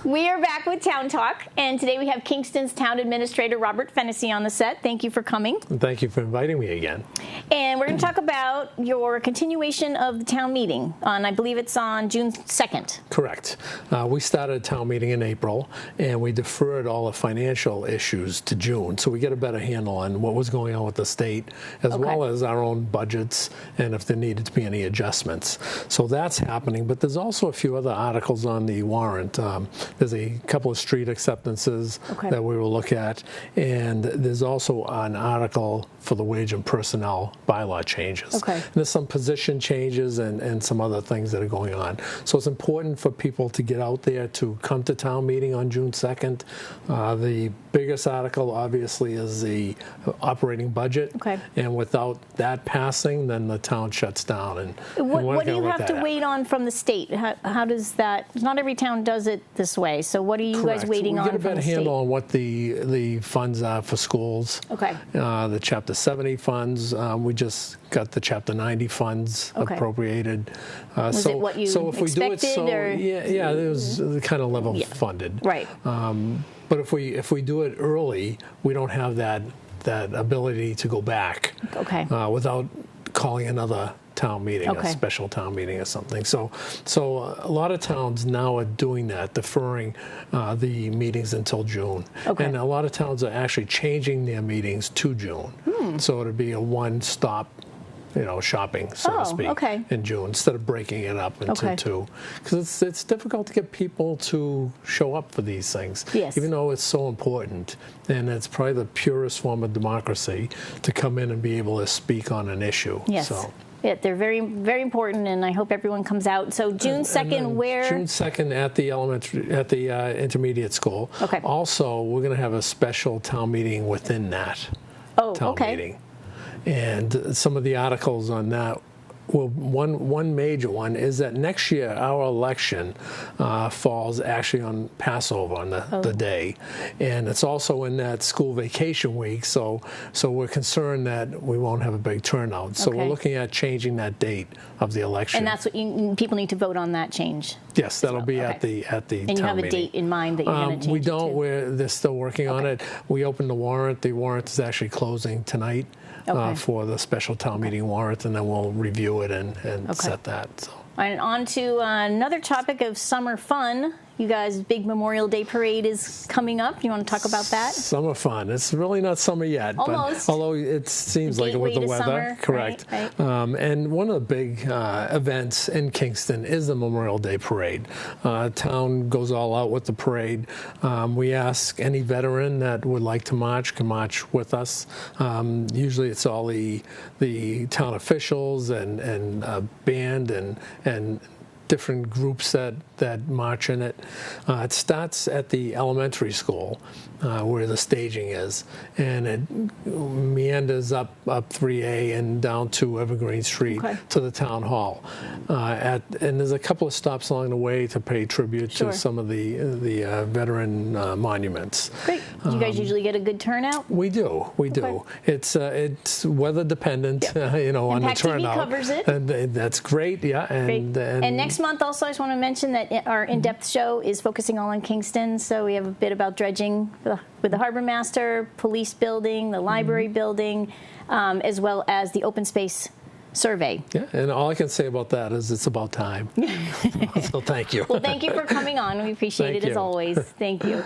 We are back with Town Talk, and today we have Kingston's Town Administrator Robert Fennessy on the set. Thank you for coming. And thank you for inviting me again. And we're going to talk about your continuation of the town meeting on, I believe it's on June 2nd. Correct. We started a town meeting in April, and we deferred all the financial issues to June, so we get a better handle on what was going on with the state, as well as our own budgets, and if there needed to be any adjustments. So that's happening, but there's also a few other articles on the warrant. There's a couple of street acceptances that we will look at, and there's also an article for the wage and personnel bylaw changes. And there's some position changes and some other things that are going on. So it's important for people to get out there to come to town meeting on June 2nd. The biggest article, obviously, is the operating budget. And without that passing, then the town shuts down. And what do you have to wait on from the state? How does that? Not every town does it this way. So what are you guys waiting on from the state? We get a better handle on what the funds are for schools. The Chapter 70 funds. We just got the Chapter 90 funds appropriated. Was it what you expected? Yeah, it was kind of level funded. But if we do it early, we don't have that ability to go back without calling another town meeting, a special town meeting or something. So a lot of towns now are doing that, deferring the meetings until June. And a lot of towns are actually changing their meetings to June. So it'll be a one-stop shopping, so to speak, in June, instead of breaking it up into two. Because it's difficult to get people to show up for these things, even though it's so important. And it's probably the purest form of democracy to come in and be able to speak on an issue. Yeah, they're very, very important, and I hope everyone comes out. So June 2nd, where? June 2nd at the intermediate school. Also, we're going to have a special town meeting within that town meeting. And some of the articles on that, well, one major one is that next year our election falls actually on Passover on the day, and it's also in that school vacation week. So we're concerned that we won't have a big turnout. So we're looking at changing that date of the election. And that's what people need to vote on that change. Yes, that'll be at the town meeting. And you have a date in mind that you're going to change? We don't. They're still working on it. We opened the warrant. The warrant is actually closing tonight. For the special town meeting warrant, and then we'll review it and set that. So. And on to another topic of summer fun. You guys' big Memorial Day parade is coming up. You want to talk about that? Summer fun. It's really not summer yet, almost. But although it seems like it with the weather. Summer, correct. Right. And one of the big events in Kingston is the Memorial Day parade. Town goes all out with the parade. We ask any veteran that would like to march can march with us. Usually it's all the town officials and band and different groups that march in it. It starts at the elementary school where the staging is, and it meanders up 3A and down to Evergreen Street to the town hall. And there's a couple of stops along the way to pay tribute to some of the veteran monuments. Great. You guys usually get a good turnout? We do. It's weather dependent, on the turnout. PACTV covers it. And that's great. And next month also, I just want to mention that our in-depth show is focusing all on Kingston. So we have a bit about dredging with the harbor master, police building, the library building, as well as the open space survey. Yeah, and all I can say about that is it's about time. So thank you. Well, thank you for coming on. We appreciate it as always. Thank you.